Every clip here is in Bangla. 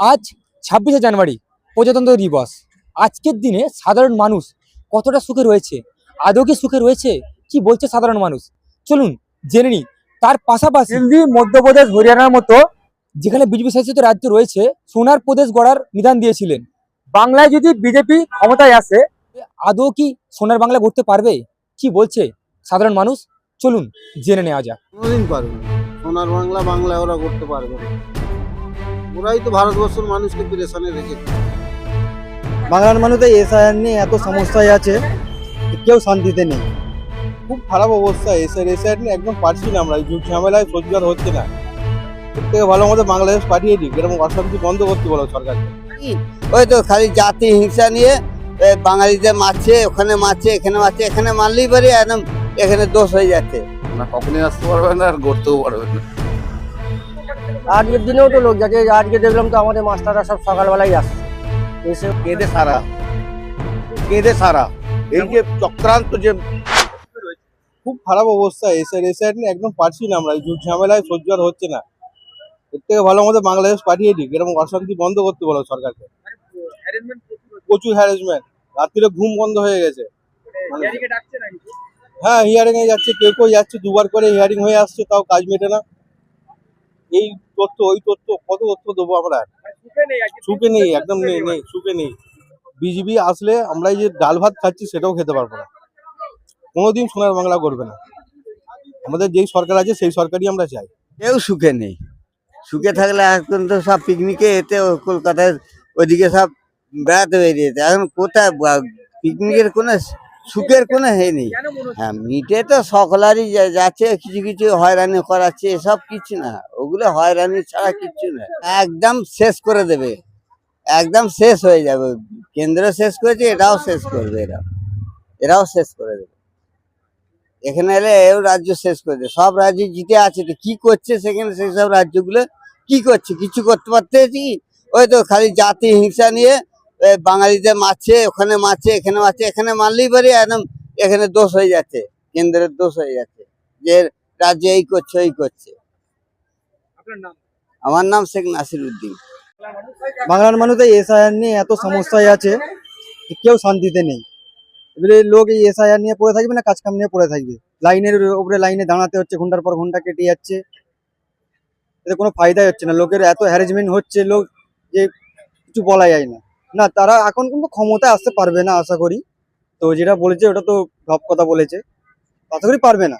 আজ 26শে জানুয়ারি প্রজাতন্ত্র দিবস। আজকের দিনে সাধারণ মানুষ কতটা সুখে রয়েছে, আদৌ কি সুখে রয়েছে, কি বলছে সাধারণ মানুষ চলুন জেনে নিই। তার পাশাপাশি দিল্লি, মধ্যপ্রদেশ, হরিয়ানার মতো যেখানে বিজেপি শাসিত রাজ্য রয়েছে সোনার প্রদেশ গড়ার বিধান দিয়েছিলেন। বাংলায় যদি বিজেপি ক্ষমতায় আসে আদৌ কি সোনার বাংলা গড়তে পারবে, কি বলছে সাধারণ মানুষ চলুন জেনে নেওয়া যাক। কোনোদিন পারবে না। সোনার বাংলা বাংলায় ওরা করতে পারবে না। ওরাই তো ভারতবর্ষের মানুষকে পেরেশানে রেখেছে। বাংলার মানুষ এসআইআর নিয়ে এত সমস্যায় আছে, কেউ শান্তিতে নেই। খুব খারাপ অবস্থা। এসআইআর নিয়ে একদম পারছি না আমরা, এই ঝামেলায় রোজগার হচ্ছে না। এর থেকে ভালো আমাদের বাংলাদেশ পাঠিয়ে দিক, এরকম অশান্তি বন্ধ করতে বলো সরকারকে। ওই তো খালি জাতি হিংসা নিয়ে বাঙালিদের মারছে, ওখানে মারছে, এখানে মারছে, এখানে মারলেই পারে একদম এখানে দোষ হয়ে যাচ্ছে। না কখনই আসতে পারবে না আর গড়তেও পারবে না। আজকের দিনেও তো লোক যাচ্ছে, আজকে দেখলাম তো আমাদের মাস্টাররা সব সকালবেলাই আসছে এসে কেঁদে সারা এই যে চক্রান্ত যে খুব খারাপ অবস্থা। এসআইআর নিয়ে একদম পারছি না আমরা, এই ঝামেলায় রোজগার হচ্ছে না। এর থেকে ভালো আমাদের বাংলাদেশ পাঠিয়ে দিক, এরকম অশান্তি বন্ধ করতে বলো সরকারকে। প্রচুর হ্যারাসমেন্ট, রাত্রিরে ঘুম বন্ধ হয়ে গেছে। হ্যাঁ, হিয়ারিং এ যাচ্ছে, কেউ কেউ যাচ্ছে, দুবার করে হিয়ারিং হয়ে আসছে, তাও কাজ মেটে না। এই তথ্য ওই তথ্য, কত তথ্য দেবো আমরা? সুখে নেই, একদম নেই সুখে নেই। বিজেপি আসলে আমরা এই যে ডাল ভাত খাচ্ছি সেটাও খেতে পারবো না। কোনোদিন সোনার বাংলা করবে না। আমাদের যেই সরকার আছে সেই সরকারই আমরা চাই। কেউ সুখে নেই। সুখে থাকলে এখন তো সব পিকনিকে এতে কলকাতায় ওইদিকে সব বেড়াতে বেরিয়েছে। এখন কোথায় পিকনিকের কোনো সুখের কোনো নেই। হ্যাঁ, মিটে তো সকলেরই যাচ্ছে, কিছু কিছু হয়রানি করাচ্ছে, এসব কিছু না। ওগুলো হয়রানি ছাড়া কিচ্ছু না। একদম শেষ করে দেবে, একদম শেষ হয়ে যাবে। কেন্দ্র শেষ করেছে, এটাও শেষ করবে, এরাও শেষ করে দেবে। এখানে এলে এও রাজ্য শেষ করে দেবে। সব রাজ্য জিতে আছে, তো কি করছে সেখানে? সেই সব রাজ্যগুলো কি করছে? কিছু করতে পারতেছি? ওই তো খালি জাতি হিংসা নিয়ে বাঙালিদের মারছে, ওখানে মারছে, এখানে মারছে, এখানে মারলেই পারে একদম এখানে দোষ হয়ে যাচ্ছে, কেন্দ্রের দোষ হয়ে যাচ্ছে যে রাজ্য এই করছে ওই করছে। আমার নাম শেখ নাসির উদ্দিন। বাংলার মানুষ এসআইআর নিয়ে এত সমস্যায় আছে, কেউ শান্তিতে নেই। এবারে লোক এই এসআইআর নিয়ে পড়ে থাকবে না, কাজ কাম নিয়ে পড়ে থাকবে। লাইনের উপরে লাইনে দাঁড়াতে হচ্ছে, ঘন্টার পর ঘন্টা কেটে যাচ্ছে, এতে কোনো ফায়দাই হচ্ছে না। লোকের এত হ্যারাসমেন্ট হচ্ছে, লোক যে কিছু বলা যায় না। না, তারা এখন কিন্তু ক্ষমতায় আসতে পারবে না আশা করি। তো যেটা বলেছে ওটা তো সব কথা বলেছে, আশা করি পারবে না।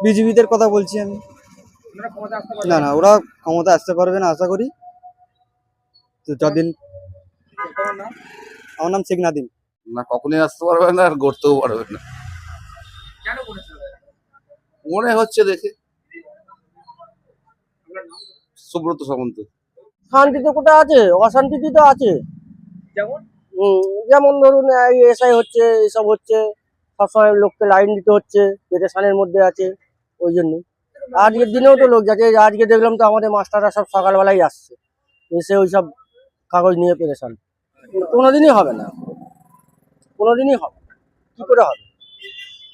বিজেপিদের কথা বলছি আমি। না না, ওরা ক্ষমতা আসতে পারবে না আশা করি। তো যতদিন, আমার নাম শেখ নাদিম। না কখনই আসতে পারবে না আর গড়তেও পারবে না। মনে হচ্ছে দেখে। সুব্রত সামন্ত। শান্তি তো কোথায় আছে, অশান্তি তো আছে। যেমন ধরুন এই এসআই হচ্ছে, এসব হচ্ছে, সবসময় লোককে লাইন দিতে হচ্ছে, পেরেশানের মধ্যে আছে। ওই জন্যই আজকের দিনেও তো লোক যাচ্ছে, আজকে দেখলাম তো আমাদের মাস্টাররা সব সকালবেলাই আসছে এসে ওই সব কাগজ নিয়ে পেরেশান। কোনোদিনই হবে না, কোনোদিনই হবে না। কি করে হবে?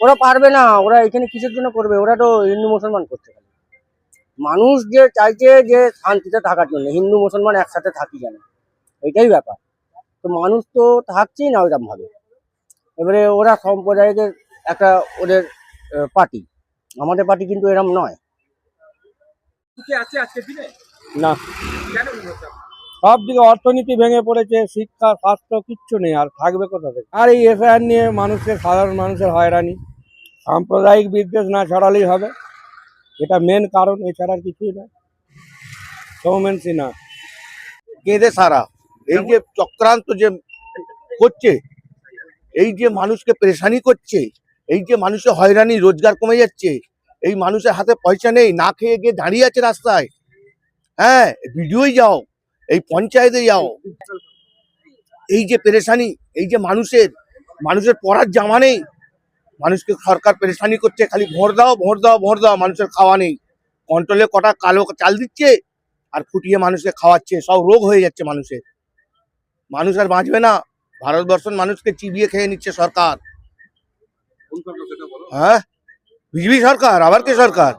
ওরা পারবে না। ওরা এখানে কিসের জন্য করবে? ওরা তো হিন্দু মুসলমান করতে পারে। মানুষ যে চাইছে যে শান্তিতে থাকার জন্য, হিন্দু মুসলমান একসাথে থাকি যেন, এটাই ব্যাপার। তো মানুষ তো থাকছেই না ওইরকম ভাবে। এবারে ওরা সম্প্রদায়ের একটা ওদের পার্টি, আমাদের পার্টি কিন্তু এরকম নয়। না, সব দিকে অর্থনীতি ভেঙে পড়েছে, শিক্ষা স্বাস্থ্য কিচ্ছু নেই, আর থাকবে কোথা থেকে? আর এই এফআইআর নিয়ে মানুষের, সাধারণ মানুষের হয়রানি, সাম্প্রদায়িক বিদ্বেষ না ছড়ালেই হবে, এটা মেন কারণ, এছাড়া আর কিছুই না। সৌমেন্সি না কেঁদে সারা এই যে চক্রান্ত যে করছে, এই যে মানুষকে পেরেশানি করছে, এই যে মানুষের হয়রানি, রোজগার কমে যাচ্ছে, এই মানুষের হাতে পয়সা নেই, না খেয়ে গিয়ে দাঁড়িয়ে আছে রাস্তায়। হ্যাঁ, ভিডিওই যাও, এই পঞ্চায়েতে যাও, এই যে পেরেশানি, এই যে মানুষের পড়ার জামা নেই, মানুষকে সরকার পেরেশানি করছে, খালি ভোট দাও ভোট দাও ভোট দাও, মানুষের খাওয়া নেই। কন্ট্রোলে কটা কালো চাল দিচ্ছে আর ফুটিয়ে মানুষকে খাওয়াচ্ছে, সব রোগ হয়ে যাচ্ছে মানুষের। মানুষ আর বাঁচবে না, ভারতবর্ষের মানুষকে চিবিয়ে খেয়ে নিচ্ছে সরকার। হ্যাঁ, বিজেপি সরকার, আবার কে সরকার?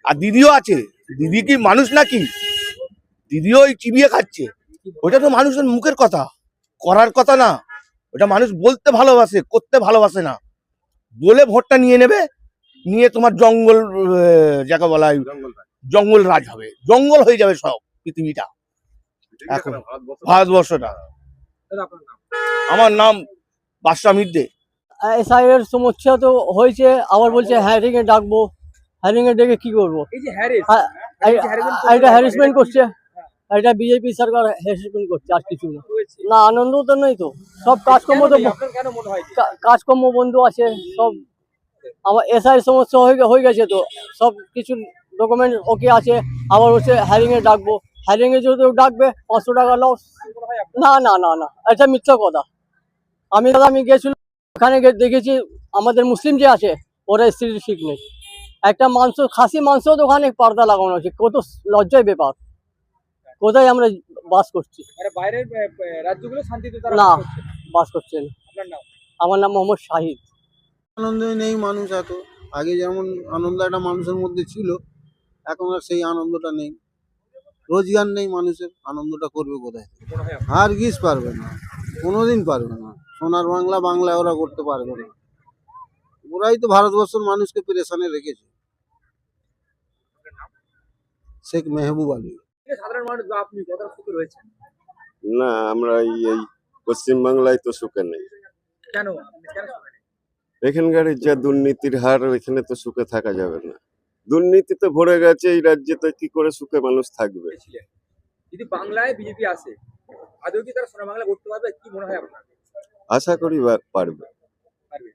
আর দিদিও আছে, দিদি কি মানুষ নাকি? দিদিও ওই চিবিয়ে খাচ্ছে। ওটা তো মানুষের মুখের কথা, করার কথা না। ওটা মানুষ বলতে ভালোবাসে, করতে ভালোবাসে না। বলে ভোটটা নিয়ে নেবে, নিয়ে তোমার জঙ্গল যাকে বলা হয় জঙ্গল রাজ হবে, জঙ্গল হয়ে যাবে সব পৃথিবীটা এখন, ভারতবর্ষটা। দাদা আপনার নাম? আমার নাম বাদশা মির্দে। এসআইয়ের সমস্যা তো হয়েছে, আবার বলছে হ্যারিং এ ডাকবো। হ্যারিং এ ডেকে কি করবো? এই যে হ্যারেস, এটা হ্যারাসমেন্ট করছে, এটা বিজেপি সরকার হ্যারাসমেন্ট করছে, আর কিছু না। রয়েছে। না, আনন্দ তো নেই তো, সব কাজকর্ম তো আপনার কেন মনে হয় যে? কাজকর্ম বন্ধ আছে সব। আমার এসআই সমস্যা হয়ে গেছে তো, সব কিছু ডকুমেন্ট ওকে আছে, আবার হচ্ছে হ্যারিং এ ডাকবো। হ্যারিং এ যদি ডাকবে 500 টাকা লস। না না না না, এটা মিথ্যা কথা। আমি গেছিলাম, ওখানে দেখেছি আমাদের মুসলিম যে আছে ওরা স্ত্রীর ঠিক নেই। একটা মাংস, খাসি মাংস দোকানে পর্দা লাগানো আছে, কত লজ্জার ব্যাপার। কোথায় আমরা বাস করছি? মানে বাইরের রাজ্যগুলো শান্তিতে তারা না। বাস করছে। বাস করছেন। আপনার নাম? আমার নাম মোহাম্মদ শাহিদ। আনন্দই নেই মানুষ এত। আগে যেমন আনন্দ একটা মানুষের মধ্যে ছিল, এখন আর সেই আনন্দটা নেই। রোজগার নেই মানুষের, আনন্দটা করবে কোথায়? মনে হয় আপনার? আর গিস পারবে না, কোনোদিন পারবে না। সোনার বাংলা বাংলায় ওরা করতে পারবে না। ওরাই তো ভারতবর্ষের মানুষকে পেরেশানে রেখেছে। শেখ মেহবুব আলী। এই যে সাধারণ মানুষ বা আপনি কতটা সুখে রয়েছেন? না, আমরা এই পশ্চিম বাংলায় তো সুখে নেই। কেন আপনি কেন সুখে নেই? এখানকার যা দুর্নীতির হার, এখানে তো সুখে থাকা যাবে না। দুর্নীতিতে ভরে গেছে এই রাজ্যে, তো কি করে সুখে মানুষ থাকবে? ছিলেন। যদি বাংলায় বিজেপি আসে, আদৌ কি তারা সোনার বাংলা করতে পারবে? কি মনে হয় আপনার? আশা করি পারবে। পারবে।